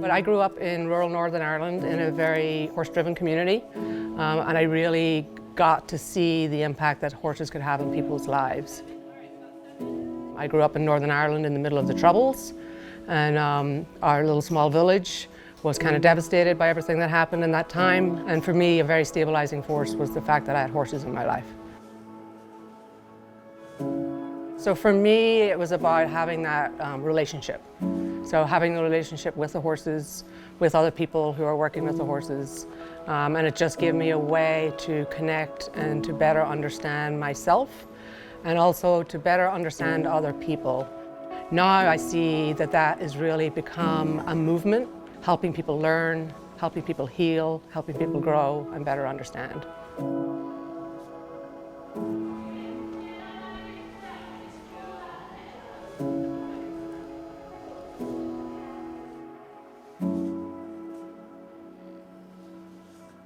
But I grew up in rural Northern Ireland in a very horse-driven community, and I really got to see the impact that horses could have in people's lives. I grew up in Northern Ireland in the middle of the Troubles, and our little small village was kind of devastated by everything that happened in that time. And for me, a very stabilizing force was the fact that I had horses in my life. So for me, it was about having that relationship. So having the relationship with the horses, with other people who are working with the horses, and it just gave me a way to connect and to better understand myself, and also to better understand other people. Now I see that that has really become a movement, helping people learn, helping people heal, helping people grow and better understand.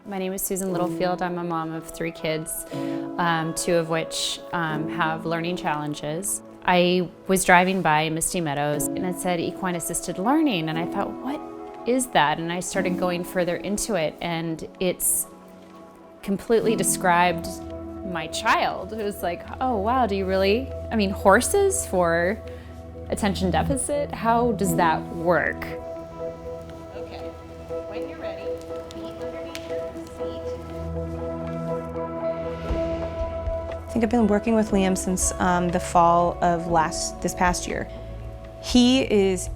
My name is Susan Littlefield. I'm a mom of 3 kids, 2 of which have learning challenges. I was driving by Misty Meadows and it said equine assisted learning, and I thought, what is that? And I started going further into it, and it's completely described my child. It was like, oh wow, do you really? I mean, horses for attention deficit? How does that work? Okay, when you're ready, feet underneath your seat. I think I've been working with Liam since the fall of this past year. He is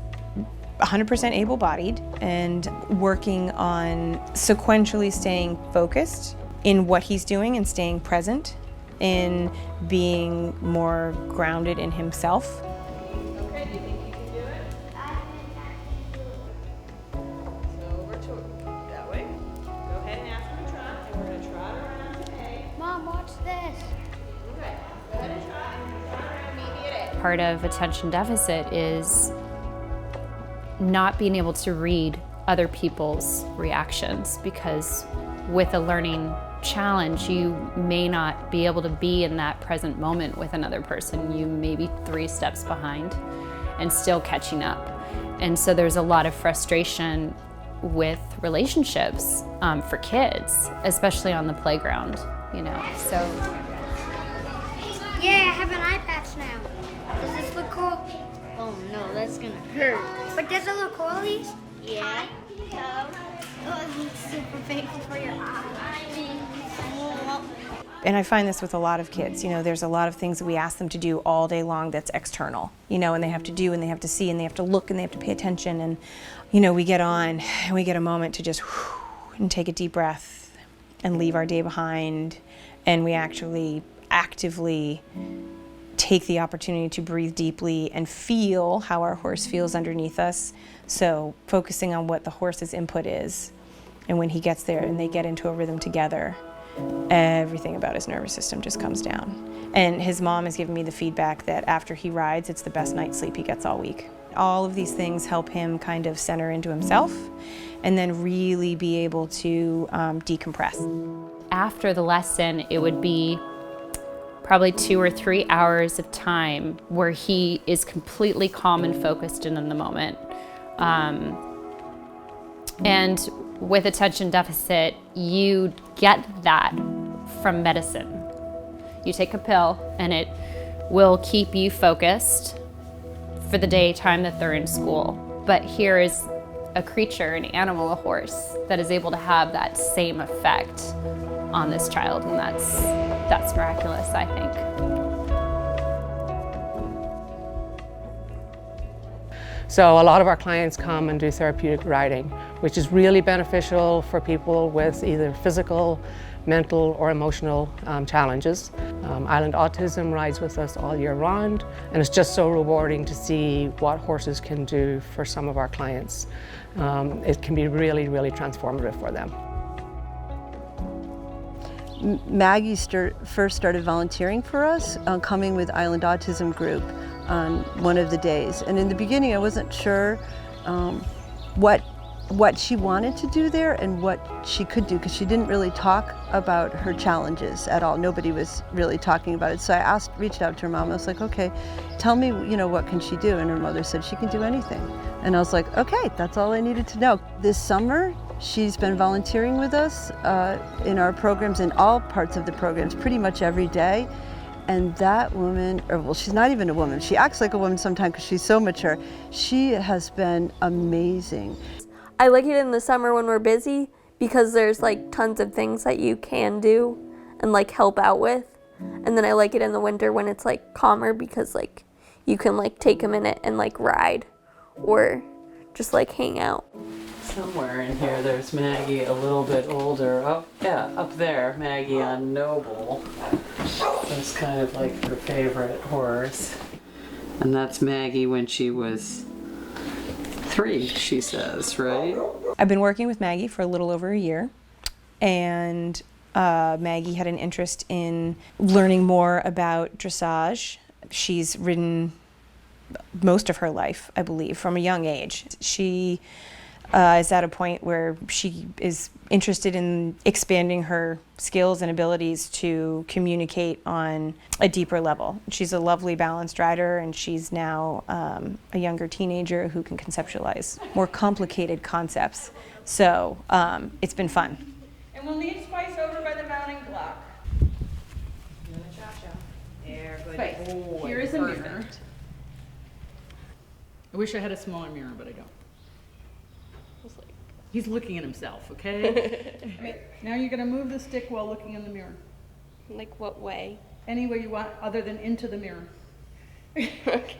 100% able-bodied and working on sequentially staying focused in what he's doing and staying present, in being more grounded in himself. Okay, do you think you can do it? So over to that way. Go ahead and ask him to trot, and we're going to trot around today. Mom, watch this. Okay, go ahead and trot around, meet me at A. Part of attention deficit is not being able to read other people's reactions, because with a learning challenge, you may not be able to be in that present moment with another person. You may be 3 steps behind and still catching up. And so there's a lot of frustration with relationships for kids, especially on the playground, you know, so. Yeah, I have an eye patch now. Does this look cool? Oh no, that's gonna hurt. But does it look cool, Elise? Yeah. Oh, it looks super painful for your eye. And I find this with a lot of kids. You know, there's a lot of things that we ask them to do all day long that's external, you know, and they have to do and they have to see and they have to look and they have to pay attention. And, you know, we get on and we get a moment to just and take a deep breath and leave our day behind. And we actually actively take the opportunity to breathe deeply and feel how our horse feels underneath us. So focusing on what the horse's input is, and when he gets there and they get into a rhythm together, everything about his nervous system just comes down. And his mom has given me the feedback that after he rides, it's the best night's sleep he gets all week. All of these things help him kind of center into himself and then really be able to decompress. After the lesson, it would be probably 2 or 3 hours of time where he is completely calm and focused and in the moment. And with attention deficit, you get that from medicine. You take a pill and it will keep you focused for the daytime that they're in school. But here is a creature, an animal, a horse, that is able to have that same effect on this child, and that's miraculous, I think. So a lot of our clients come and do therapeutic riding, which is really beneficial for people with either physical, mental, or emotional challenges. Island Autism rides with us all year round, and it's just so rewarding to see what horses can do for some of our clients. It can be really, really transformative for them. Maggie first started volunteering for us, coming with Island Autism Group on one of the days. And in the beginning, I wasn't sure what what she wanted to do there and what she could do, because she didn't really talk about her challenges at all. Nobody was really talking about it. So I reached out to her mom. I was like, okay, tell me, what can she do? And her mother said she can do anything. And I was like, okay, that's all I needed to know. This summer, she's been volunteering with us in our programs, in all parts of the programs, pretty much every day. And that woman, she's not even a woman. She acts like a woman sometimes because she's so mature. She has been amazing. I like it in the summer when we're busy because there's like tons of things that you can do and like help out with. And then I like it in the winter when it's like calmer because like you can like take a minute and like ride or just like hang out. Somewhere in here there's Maggie a little bit older. Oh yeah, up there, Maggie on Noble. That's kind of like her favorite horse. And that's Maggie when she was 3, she says, right? I've been working with Maggie for a little over a year, and Maggie had an interest in learning more about dressage. She's ridden most of her life, I believe, from a young age. She is at a point where she is interested in expanding her skills and abilities to communicate on a deeper level. She's a lovely balanced rider, and she's now a younger teenager who can conceptualize more complicated concepts. So it's been fun. And we'll need spice over by the mounting block. Spice. Here is a mirror. I wish I had a smaller mirror, but I don't. He's looking at himself, okay? Now you're gonna move the stick while looking in the mirror. Like what way? Any way you want other than into the mirror. Okay.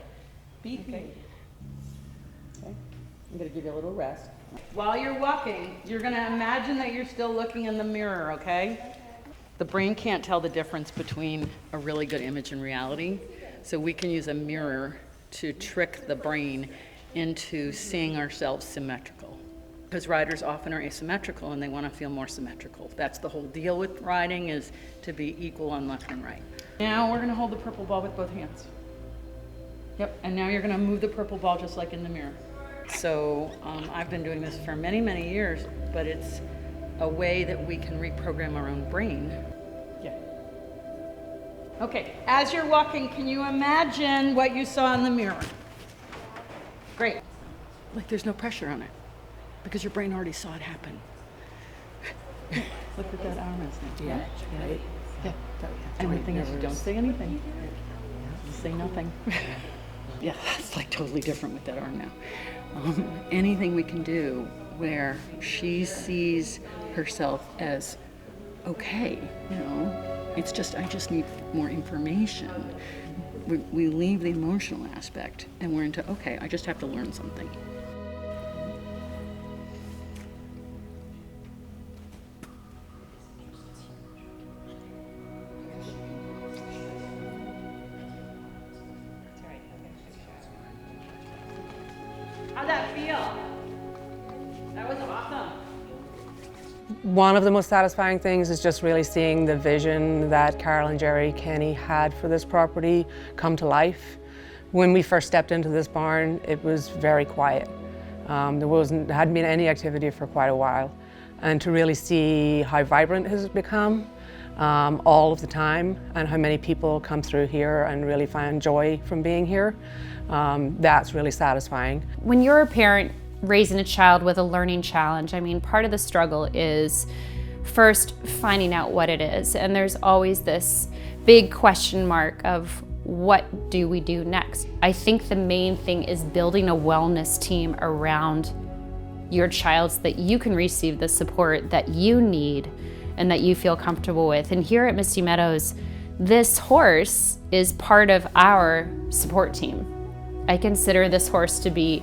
Beat me. Okay. I'm gonna give you a little rest. While you're walking, you're gonna imagine that you're still looking in the mirror, okay? The brain can't tell the difference between a really good image and reality, so we can use a mirror to trick the brain into seeing ourselves symmetrical. Because riders often are asymmetrical and they want to feel more symmetrical. That's the whole deal with riding, is to be equal on left and right. Now we're going to hold the purple ball with both hands. Yep, and now you're going to move the purple ball just like in the mirror. So I've been doing this for many, many years, but it's a way that we can reprogram our own brain. Yeah. Okay, as you're walking, can you imagine what you saw in the mirror? Great. Like there's no pressure on it, because your brain already saw it happen. Look at that arm is now. Yeah. Right? Yeah. And the thing is, you don't say anything. You say nothing. Yeah, it's like totally different with that arm now. Anything we can do where she sees herself as okay, it's just, I just need more information. We leave the emotional aspect and we're into, okay, I just have to learn something. How'd that feel? That was awesome. One of the most satisfying things is just really seeing the vision that Carol and Jerry Kenny had for this property come to life. When we first stepped into this barn, it was very quiet. There hadn't been any activity for quite a while. And to really see how vibrant it has become all of the time, and how many people come through here and really find joy from being here, that's really satisfying. When you're a parent raising a child with a learning challenge, I mean, part of the struggle is first finding out what it is. And there's always this big question mark of what do we do next? I think the main thing is building a wellness team around your child so that you can receive the support that you need and that you feel comfortable with. And here at Misty Meadows, this horse is part of our support team. I consider this horse to be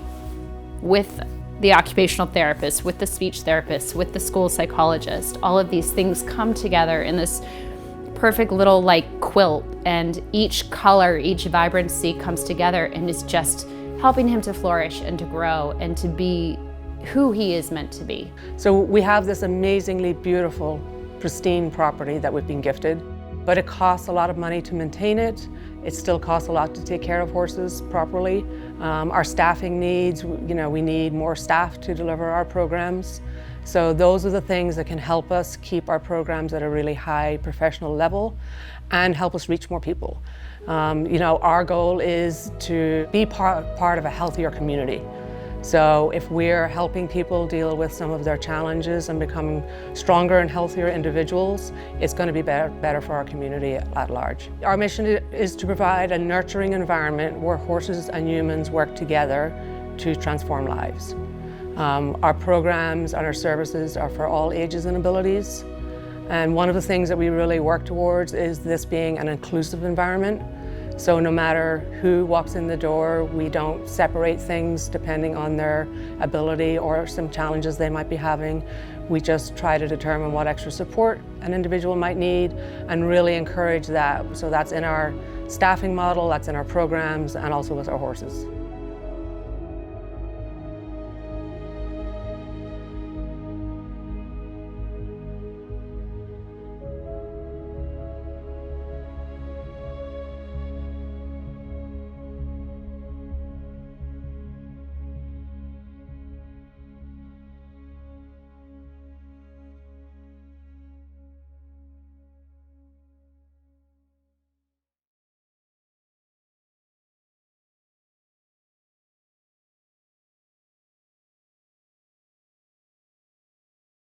with the occupational therapist, with the speech therapist, with the school psychologist. All of these things come together in this perfect little like quilt, and each color, each vibrancy comes together and is just helping him to flourish and to grow and to be who he is meant to be. So we have this amazingly beautiful, pristine property that we've been gifted, but it costs a lot of money to maintain it. It still costs a lot to take care of horses properly. Our staffing needs, we need more staff to deliver our programs. So those are the things that can help us keep our programs at a really high professional level and help us reach more people. Our goal is to be part of a healthier community. So if we're helping people deal with some of their challenges and becoming stronger and healthier individuals, it's going to be better for our community at large. Our mission is to provide a nurturing environment where horses and humans work together to transform lives. Our programs and our services are for all ages and abilities. And one of the things that we really work towards is this being an inclusive environment. So no matter who walks in the door, we don't separate things depending on their ability or some challenges they might be having. We just try to determine what extra support an individual might need and really encourage that. So that's in our staffing model, that's in our programs, and also with our horses.